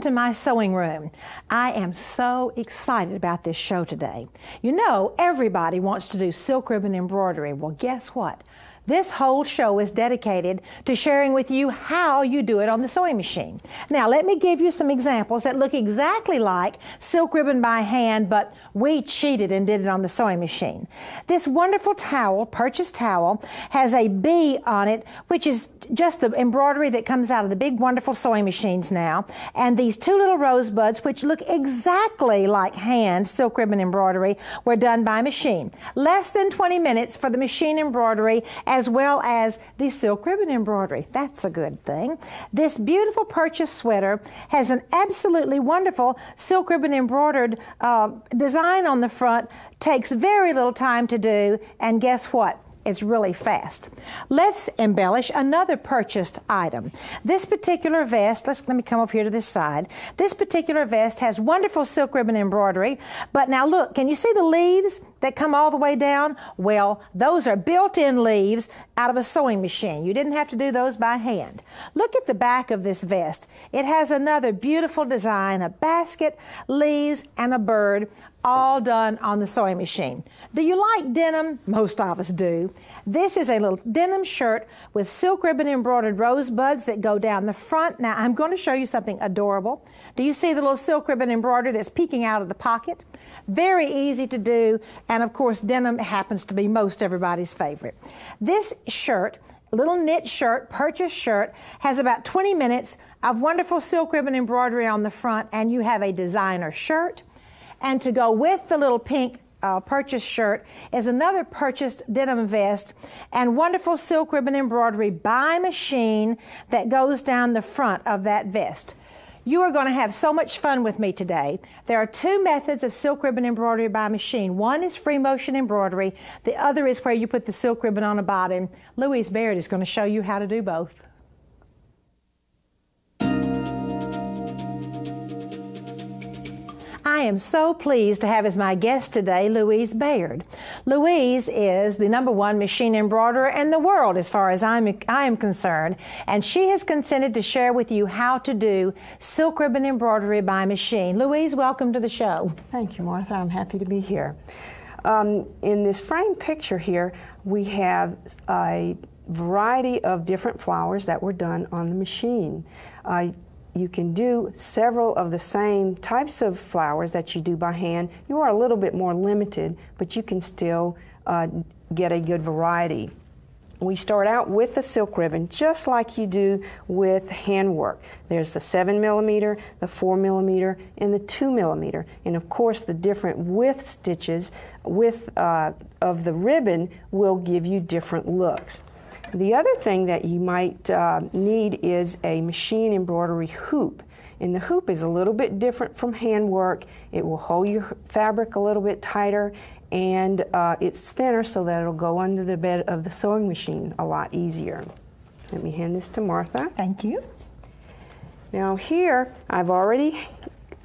to my sewing room. I am so excited about this show today. You know, everybody wants to do silk ribbon embroidery. Well, guess what? This whole show is dedicated to sharing with you how you do it on the sewing machine. Now, let me give you some examples that look exactly like silk ribbon by hand, but we cheated and did it on the sewing machine. This wonderful towel, purchased towel, has a bee on it, which is just the embroidery that comes out of the big, wonderful sewing machines now, and these two little rosebuds, which look exactly like hand silk ribbon embroidery, were done by machine. Less than 20 minutes for the machine embroidery, as well as the silk ribbon embroidery. That's a good thing. This beautiful purchased sweater has an absolutely wonderful silk ribbon embroidered design on the front. Takes very little time to do, and guess what? It's really fast. Let's embellish another purchased item. This particular vest, let me come over here to this side. This particular vest has wonderful silk ribbon embroidery, but now look, can you see the leaves that come all the way down? Well, those are built-in leaves out of a sewing machine. You didn't have to do those by hand. Look at the back of this vest. It has another beautiful design, a basket, leaves, and a bird, all done on the sewing machine. Do you like denim? Most of us do. This is a little denim shirt with silk ribbon embroidered rosebuds that go down the front. Now, I'm going to show you something adorable. Do you see the little silk ribbon embroidery that's peeking out of the pocket? Very easy to do, and of course, denim happens to be most everybody's favorite. This shirt, little knit shirt, purchased shirt, has about 20 minutes of wonderful silk ribbon embroidery on the front, and you have a designer shirt. And to go with the little pink purchased shirt is another purchased denim vest and wonderful silk ribbon embroidery by machine that goes down the front of that vest. You are going to have so much fun with me today. There are two methods of silk ribbon embroidery by machine. One is free motion embroidery. The other is where you put the silk ribbon on a bobbin. Louise Baird is going to show you how to do both. I am so pleased to have as my guest today Louise Baird. Louise is the #1 machine embroiderer in the world as far as I am concerned, and she has consented to share with you how to do silk ribbon embroidery by machine. Louise, welcome to the show. Thank you, Martha. I'm happy to be here. In this frame picture here, we have a variety of different flowers that were done on the machine. You can do several of the same types of flowers that you do by hand. You are a little bit more limited, but you can still get a good variety. We start out with the silk ribbon, just like you do with handwork. There's the 7mm, the 4mm, and the 2mm. And of course, the different width stitches of the ribbon will give you different looks. The other thing that you might need is a machine embroidery hoop. And the hoop is a little bit different from handwork. It will hold your fabric a little bit tighter, and it's thinner so that it'll go under the bed of the sewing machine a lot easier. Let me hand this to Martha. Thank you. Now here, I've already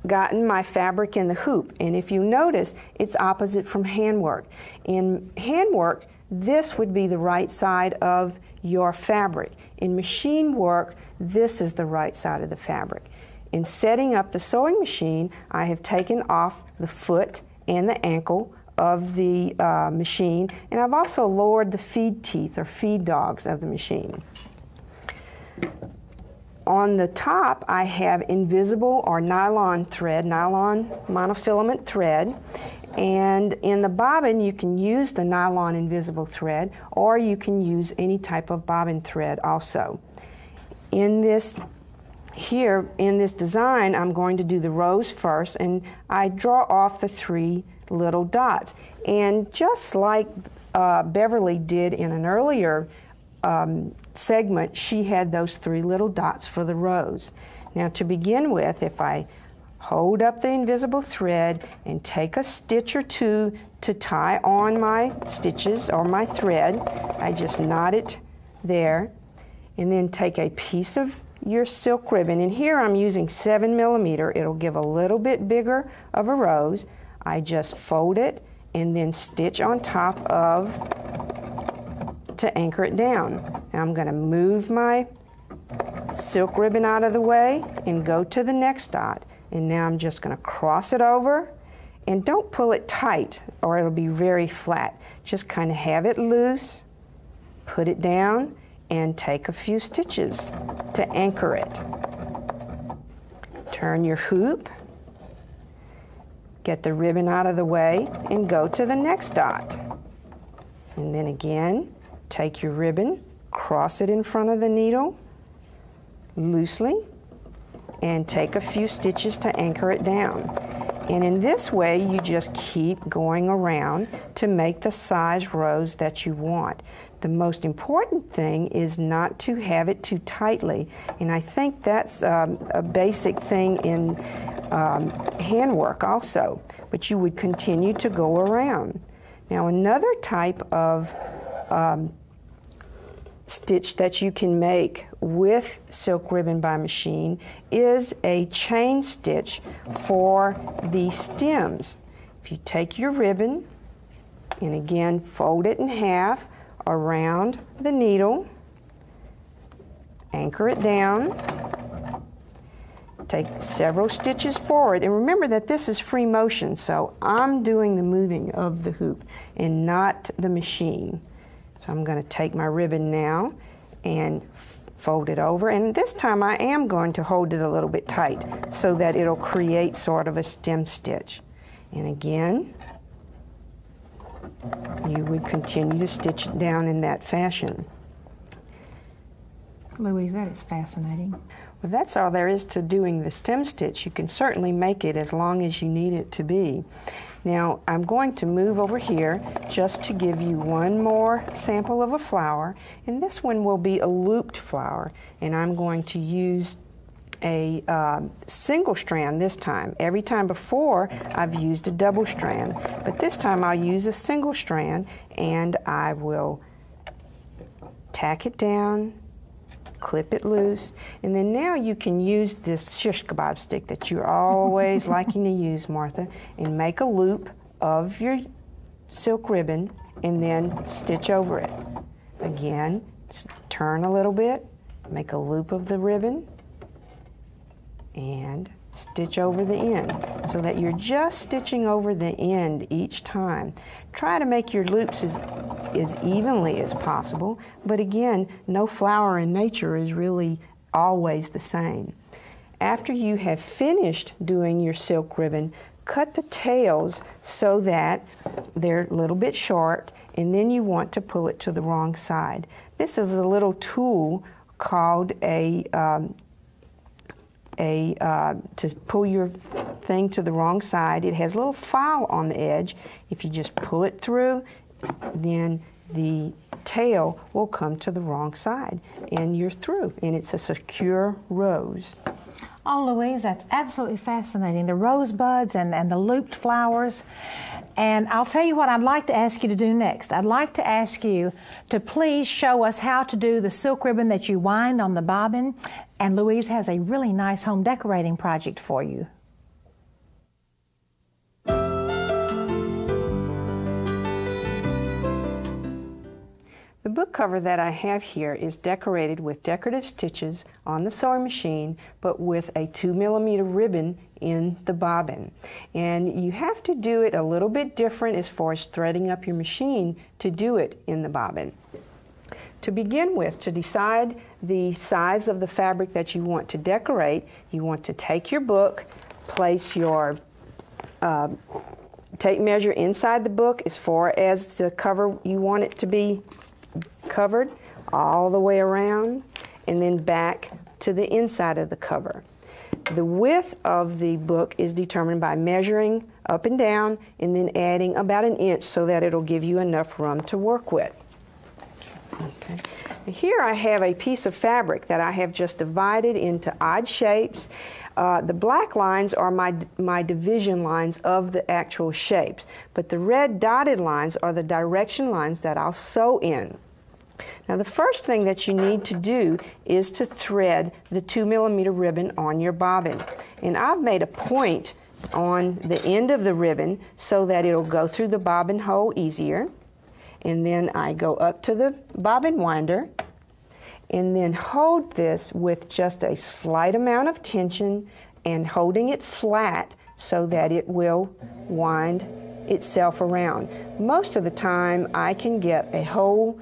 gotten my fabric in the hoop, and if you notice, it's opposite from handwork. In handwork, this would be the right side of your fabric. In machine work, this is the right side of the fabric. In setting up the sewing machine, I have taken off the foot and the ankle of the machine, and I've also lowered the feed teeth or feed dogs of the machine. On the top, I have invisible or nylon thread, nylon monofilament thread. And in the bobbin, you can use the nylon invisible thread, or you can use any type of bobbin thread also. In this design, I'm going to do the rose first, and I draw off the 3 little dots. And just like Beverly did in an earlier segment, she had those 3 little dots for the rose. Now to begin with, if I hold up the invisible thread and take a stitch or two to tie on my stitches or my thread, I just knot it there, and then take a piece of your silk ribbon, and here I'm using 7mm. It'll give a little bit bigger of a rose. I just fold it and then stitch on top of to anchor it down. Now I'm going to move my silk ribbon out of the way and go to the next dot. And now I'm just going to cross it over, and don't pull it tight or it'll be very flat. Just kind of have it loose, put it down, and take a few stitches to anchor it. Turn your hoop, get the ribbon out of the way, and go to the next dot. And then again, take your ribbon, cross it in front of the needle loosely, and take a few stitches to anchor it down. And in this way, you just keep going around to make the size rows that you want. The most important thing is not to have it too tightly, and I think that's a basic thing in handwork also, but you would continue to go around. Now, another type of stitch that you can make with silk ribbon by machine is a chain stitch for the stems. If you take your ribbon and again fold it in half around the needle, anchor it down, take several stitches forward, and remember that this is free motion, so I'm doing the moving of the hoop and not the machine. So I'm going to take my ribbon now and fold it over, and this time I am going to hold it a little bit tight so that it'll create sort of a stem stitch. And again, you would continue to stitch it down in that fashion. Louise, that is fascinating. Well, that's all there is to doing the stem stitch. You can certainly make it as long as you need it to be. Now, I'm going to move over here just to give you one more sample of a flower, and this one will be a looped flower, and I'm going to use a single strand this time. Every time before, I've used a double strand, but this time I'll use a single strand, and I will tack it down, clip it loose, and then now you can use this shish kebab stick that you're always liking to use, Martha, and make a loop of your silk ribbon and then stitch over it. Again, turn a little bit, make a loop of the ribbon, and stitch over the end so that you're just stitching over the end each time. Try to make your loops as evenly as possible, but again, no flower in nature is really always the same. After you have finished doing your silk ribbon, cut the tails so that they're a little bit short, and then you want to pull it to the wrong side. This is a little tool called to pull your thing to the wrong side. It has a little file on the edge. If you just pull it through, then the tail will come to the wrong side, and you're through, and it's a secure rose. Oh, Louise, that's absolutely fascinating. The rosebuds and the looped flowers. And I'll tell you what I'd like to ask you to do next. I'd like to ask you to please show us how to do the silk ribbon that you wind on the bobbin. And Louise has a really nice home decorating project for you. The book cover that I have here is decorated with decorative stitches on the sewing machine, but with a 2mm ribbon in the bobbin. And you have to do it a little bit different as far as threading up your machine to do it in the bobbin. To begin with, to decide the size of the fabric that you want to decorate, you want to take your book, place your tape measure inside the book as far as the cover you want it to be covered all the way around, and then back to the inside of the cover. The width of the book is determined by measuring up and down and then adding about 1 inch so that it'll give you enough room to work with. Okay. Here I have a piece of fabric that I have just divided into odd shapes. The black lines are my division lines of the actual shapes, but the red dotted lines are the direction lines that I'll sew in. Now the first thing that you need to do is to thread the 2mm ribbon on your bobbin. And I've made a point on the end of the ribbon so that it'll go through the bobbin hole easier. And then I go up to the bobbin winder and then hold this with just a slight amount of tension and holding it flat so that it will wind itself around. Most of the time I can get a whole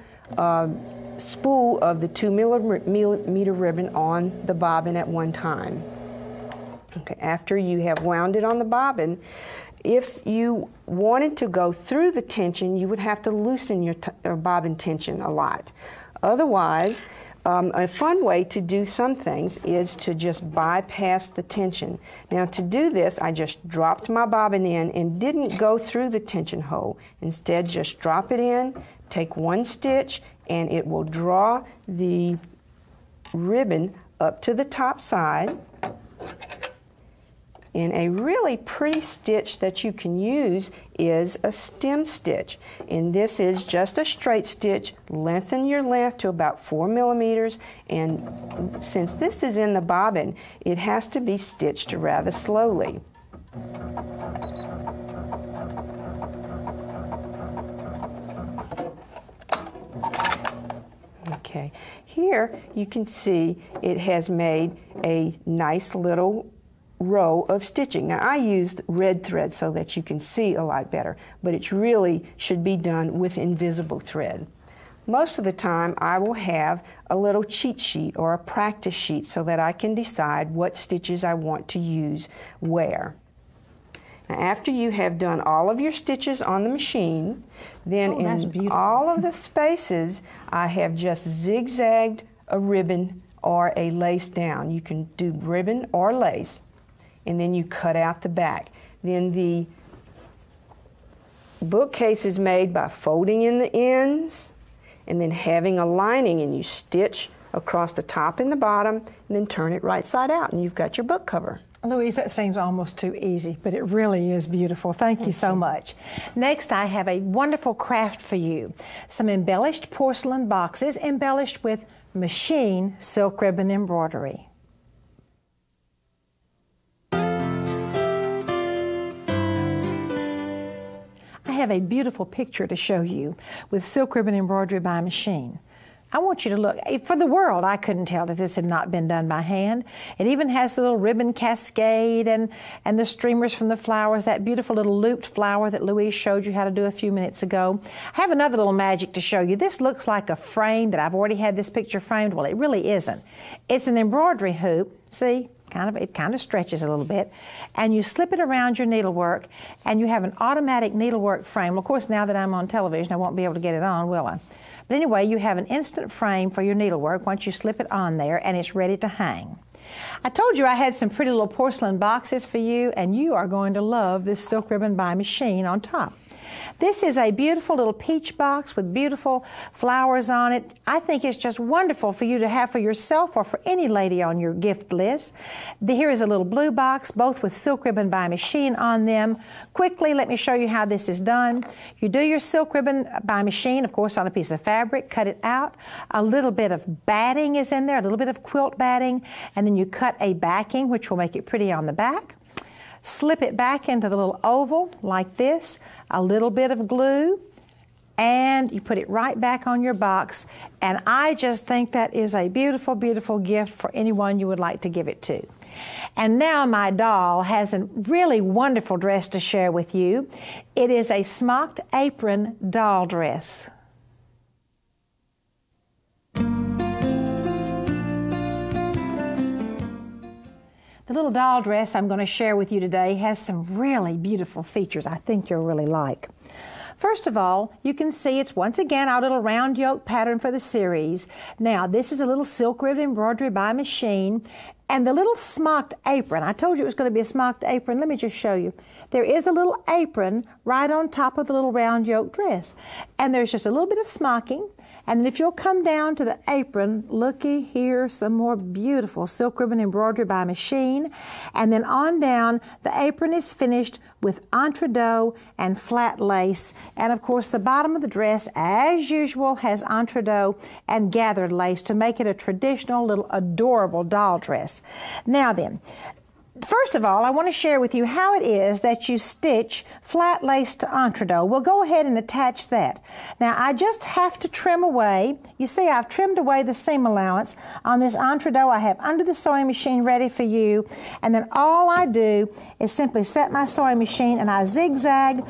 spool of the 2mm ribbon on the bobbin at one time. Okay, after you have wound it on the bobbin, if you wanted to go through the tension, you would have to loosen your bobbin tension a lot. Otherwise, a fun way to do some things is to just bypass the tension. Now to do this, I just dropped my bobbin in and didn't go through the tension hole. Instead, just drop it in, take one stitch, and it will draw the ribbon up to the top side. And a really pretty stitch that you can use is a stem stitch. And this is just a straight stitch. Lengthen your length to about 4mm. And since this is in the bobbin, it has to be stitched rather slowly. Okay, here you can see it has made a nice little row of stitching. Now I used red thread so that you can see a lot better, but it really should be done with invisible thread. Most of the time I will have a little cheat sheet or a practice sheet so that I can decide what stitches I want to use where. Now after you have done all of your stitches on the machine, then in all of the spaces I have just zigzagged a ribbon or a lace down. You can do ribbon or lace. And then you cut out the back. Then the bookcase is made by folding in the ends and then having a lining, and you stitch across the top and the bottom and then turn it right side out and you've got your book cover. Louise, that seems almost too easy, but it really is beautiful. Thank you so much. Next, I have a wonderful craft for you. Some embellished porcelain boxes embellished with machine silk ribbon embroidery. I have a beautiful picture to show you with silk ribbon embroidery by machine. I want you to look. For the world, I couldn't tell that this had not been done by hand. It even has the little ribbon cascade and the streamers from the flowers, that beautiful little looped flower that Louise showed you how to do a few minutes ago. I have another little magic to show you. This looks like a frame that I've already had this picture framed. Well, it really isn't. It's an embroidery hoop. See? It kind of stretches a little bit, and you slip it around your needlework, and you have an automatic needlework frame. Well, of course, now that I'm on television, I won't be able to get it on, will I? But anyway, you have an instant frame for your needlework once you slip it on there, and it's ready to hang. I told you I had some pretty little porcelain boxes for you, and you are going to love this silk ribbon by machine on top. This is a beautiful little peach box with beautiful flowers on it. I think it's just wonderful for you to have for yourself or for any lady on your gift list. Here is a little blue box, both with silk ribbon by machine on them. Quickly, let me show you how this is done. You do your silk ribbon by machine, of course, on a piece of fabric, cut it out. A little bit of batting is in there, a little bit of quilt batting, and then you cut a backing, which will make it pretty on the back. Slip it back into the little oval like this, a little bit of glue, and you put it right back on your box. And I just think that is a beautiful, beautiful gift for anyone you would like to give it to. And now my doll has a really wonderful dress to share with you. It is a Smocked apron doll dress. The little doll dress I'm going to share with you today has some really beautiful features I think you'll really like. First of all, you can see it's once again our little round yoke pattern for the series. Now, this is a little silk ribbon embroidery by machine, and the little smocked apron. I told you it was going to be a smocked apron. Let me just show you. There is a little apron right on top of the little round yoke dress, and there's just a little bit of smocking. And then if you'll come down to the apron, looky here, some more beautiful silk ribbon embroidery by machine. And then on down, the apron is finished with entredeaux and flat lace. And of course, the bottom of the dress, as usual, has entredeaux and gathered lace to make it a traditional little adorable doll dress. Now then, First of all, I want to share with you how it is that you stitch flat lace to entredot. We'll go ahead and attach that. Now, I just have to trim away. You see, I've trimmed away the seam allowance on this entredot I have under the sewing machine ready for you. And then all I do is simply set my sewing machine and I zigzag,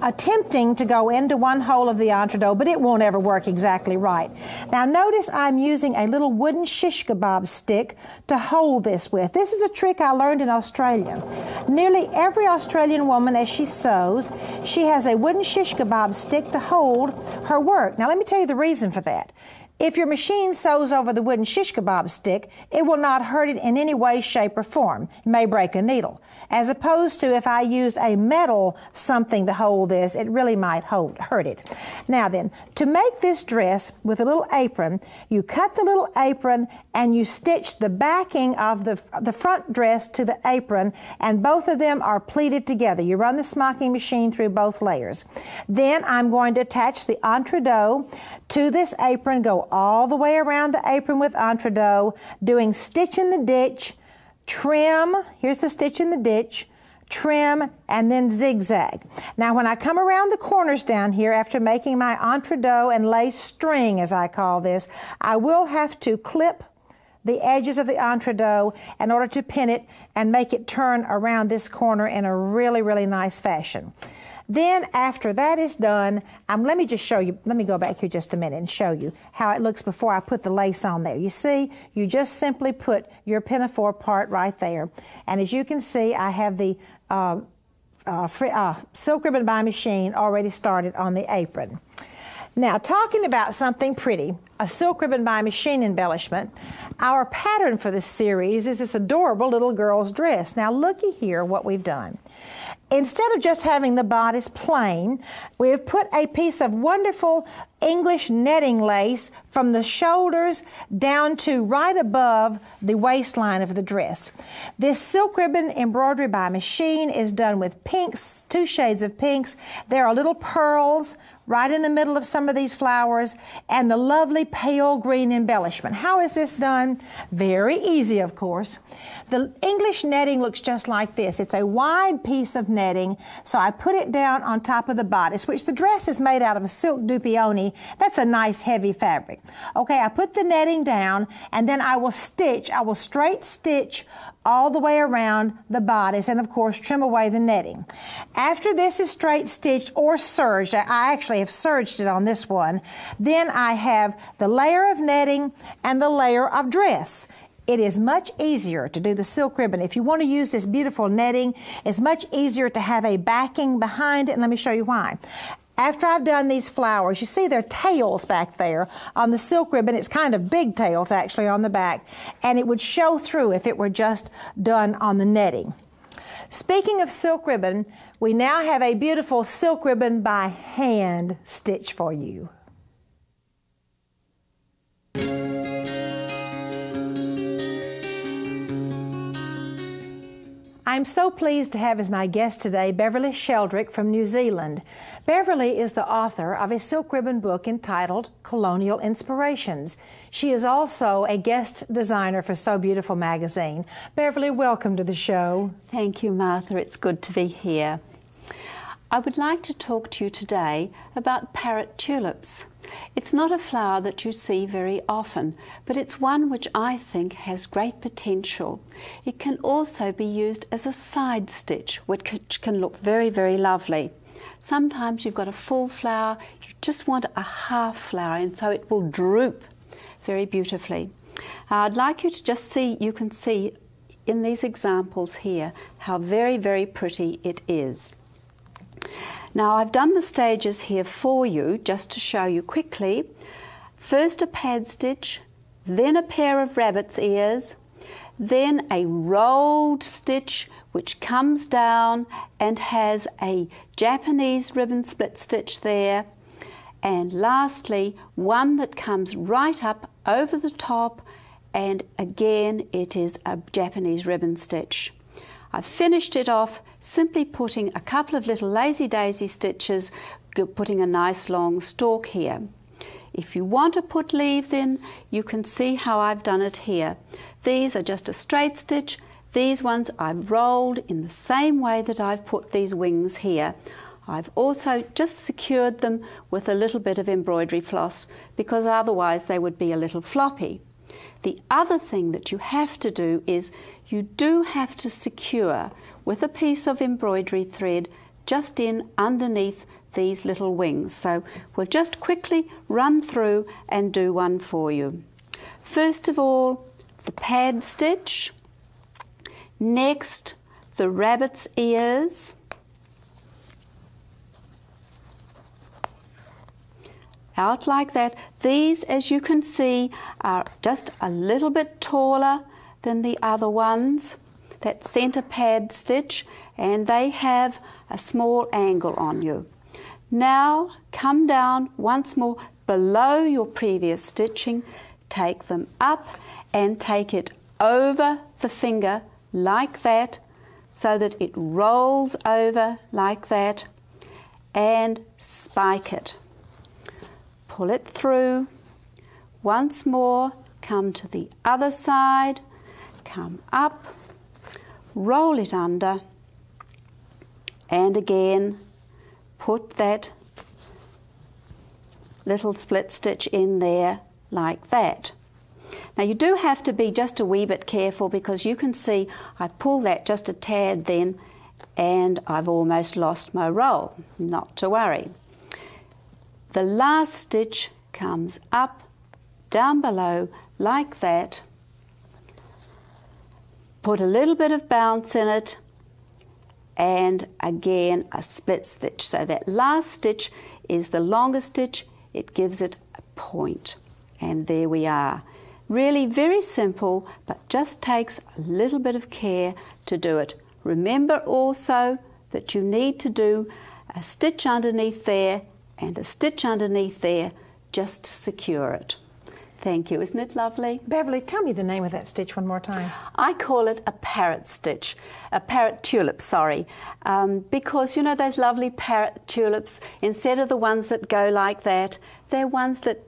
attempting to go into one hole of the entredot, but it won't ever work exactly right. Now, notice I'm using a little wooden shish kebab stick to hold this with. This is a trick I learned in Australia. Nearly every Australian woman, as she sews, she has a wooden shish kebab stick to hold her work. Now let me tell you the reason for that. If your machine sews over the wooden shish kebab stick, it will not hurt it in any way, shape, or form. It may break a needle. As opposed to if I used a metal something to hold this, it really might hurt it. Now then, to make this dress with a little apron, you cut the little apron and you stitch the backing of the front dress to the apron, and both of them are pleated together. You run the smocking machine through both layers. Then I'm going to attach the entredot to this apron, go all the way around the apron with entredot, doing stitch in the ditch, trim, here's the stitch in the ditch, trim, and then zigzag. Now when I come around the corners down here after making my entredot and lace string, as I call this, I will have to clip the edges of the entredot in order to pin it and make it turn around this corner in a really, really nice fashion. Then after that is done, let me just show you, let me go back here just a minute and show you how it looks before I put the lace on there. You see, you just simply put your pinafore part right there. And as you can see, I have the silk ribbon by machine already started on the apron. Now, talking about something pretty, a silk ribbon by machine embellishment, our pattern for this series is this adorable little girl's dress. Now, looky here what we've done. Instead of just having the bodice plain, we have put a piece of wonderful English netting lace from the shoulders down to right above the waistline of the dress. This silk ribbon embroidery by machine is done with pinks, 2 shades of pinks. There are little pearls right in the middle of some of these flowers, and the lovely pale green embellishment. How is this done? Very easy, of course. The English netting looks just like this. It's a wide piece of netting, so I put it down on top of the bodice, which the dress is made out of a silk dupioni. That's a nice heavy fabric. Okay, I put the netting down, and then I will straight stitch all the way around the bodice, and of course trim away the netting. After this is straight stitched or serged, I actually have serged it on this one, then I have the layer of netting and the layer of dress. It is much easier to do the silk ribbon. If you want to use this beautiful netting, it's much easier to have a backing behind it, and let me show you why. After I've done these flowers, you see there are tails back there on the silk ribbon. It's kind of big tails actually on the back, and it would show through if it were just done on the netting. Speaking of silk ribbon, we now have a beautiful silk ribbon by hand stitch for you. I'm so pleased to have as my guest today Beverly Sheldrick from New Zealand. Beverly is the author of a silk ribbon book entitled Colonial Inspirations. She is also a guest designer for So Beautiful magazine. Beverly, welcome to the show. Thank you, Martha. It's good to be here. I would like to talk to you today about Parrot tulips. It's not a flower that you see very often, but it's one which I think has great potential. It can also be used as a side stitch, which can look very, very lovely. Sometimes you've got a full flower, you just want a half flower, and so it will droop very beautifully. I'd like you to just see, you can see in these examples here how very, very pretty it is. Now I've done the stages here for you just to show you quickly. First a pad stitch, then a pair of rabbit's ears, then a rolled stitch which comes down and has a Japanese ribbon split stitch there, and lastly one that comes right up over the top, and again it is a Japanese ribbon stitch. I've finished it off simply putting a couple of little lazy daisy stitches, putting a nice long stalk here. If you want to put leaves in, you can see how I've done it here. These are just a straight stitch, These ones I've rolled in the same way that I've put these wings here. I've also just secured them with a little bit of embroidery floss because otherwise they would be a little floppy. The other thing that you have to do is you do have to secure with a piece of embroidery thread just in underneath these little wings. So we'll just quickly run through and do one for you. First of all, the pad stitch. Next, the rabbit's ears. Out like that. These, as you can see, are just a little bit taller than the other ones. That centre pad stitch, and they have a small angle on you. Now come down once more below your previous stitching, take them up and take it over the finger like that, so that it rolls over like that, and spike it. Pull it through. Once more, come to the other side, come up, roll it under, and again put that little split stitch in there like that. Now you do have to be just a wee bit careful because you can see I pull that just a tad then and I've almost lost my roll. Not to worry. The last stitch comes up, down below like that. Put a little bit of bounce in it and again a split stitch. So that last stitch is the longest stitch, it gives it a point. And there we are. Really very simple, but just takes a little bit of care to do it. Remember also that you need to do a stitch underneath there and a stitch underneath there just to secure it. Thank you. Isn't it lovely? Beverly, tell me the name of that stitch one more time. I call it a parrot stitch, a parrot tulip, sorry, because you know those lovely parrot tulips, instead of the ones that go like that, they're ones that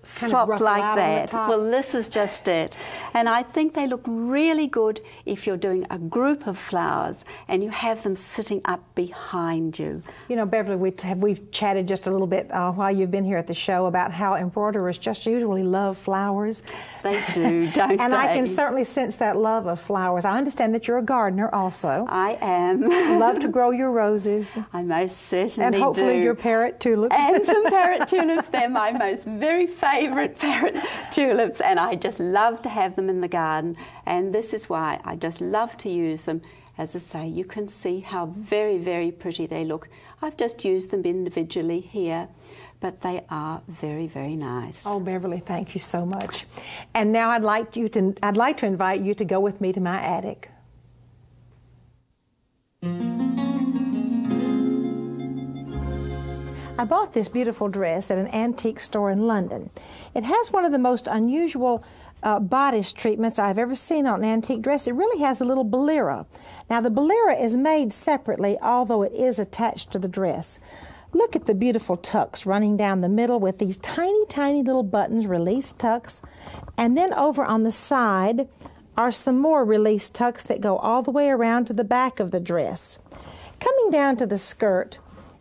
flop like that. Well, this is just it. And I think they look really good if you're doing a group of flowers and you have them sitting up behind you. You know, Beverly, we've chatted just a little bit while you've been here at the show about how embroiderers just usually love flowers. They do, don't they? And I can certainly sense that love of flowers. I understand that you're a gardener also. I am. Love to grow your roses. I most certainly do. And hopefully your parrot tulips. And some parrot tulips. They're my most very favourite parrot tulips, and I just love to have them in the garden, and this is why I just love to use them. As I say, you can see how very, very pretty they look. I've just used them individually here, but they are very, very nice. Oh, Beverly, thank you so much. And now I'd like to invite you to go with me to my attic. I bought this beautiful dress at an antique store in London. It has one of the most unusual bodice treatments I've ever seen on an antique dress. It really has a little bolera. Now the bolera is made separately, although it is attached to the dress. Look at the beautiful tucks running down the middle with these tiny, tiny little buttons, release tucks. And then over on the side are some more release tucks that go all the way around to the back of the dress. Coming down to the skirt,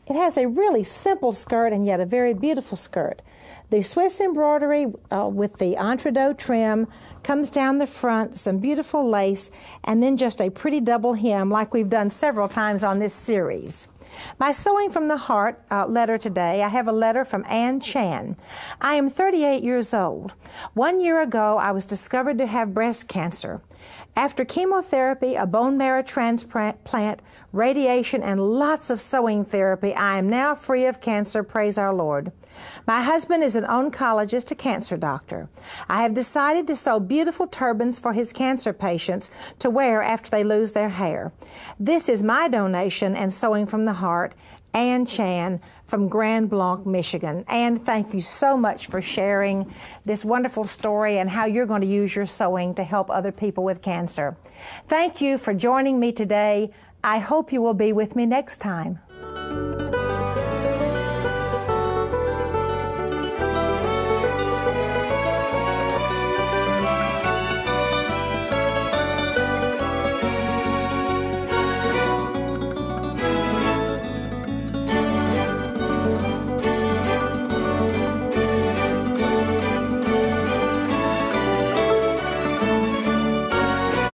it has a really simple skirt and yet a very beautiful skirt. The Swiss embroidery with the entredeux trim comes down the front, some beautiful lace, and then just a pretty double hem like we've done several times on this series. My Sewing from the Heart letter today, I have a letter from Ann Chan. I am 38 years old. 1 year ago, I was discovered to have breast cancer. After chemotherapy, a bone marrow transplant, radiation, and lots of sewing therapy, I am now free of cancer, praise our Lord. My husband is an oncologist, a cancer doctor. I have decided to sew beautiful turbans for his cancer patients to wear after they lose their hair. This is my donation and Sewing from the Heart, Ann Chan from Grand Blanc, Michigan. Ann, thank you so much for sharing this wonderful story and how you're going to use your sewing to help other people with cancer. Thank you for joining me today. I hope you will be with me next time.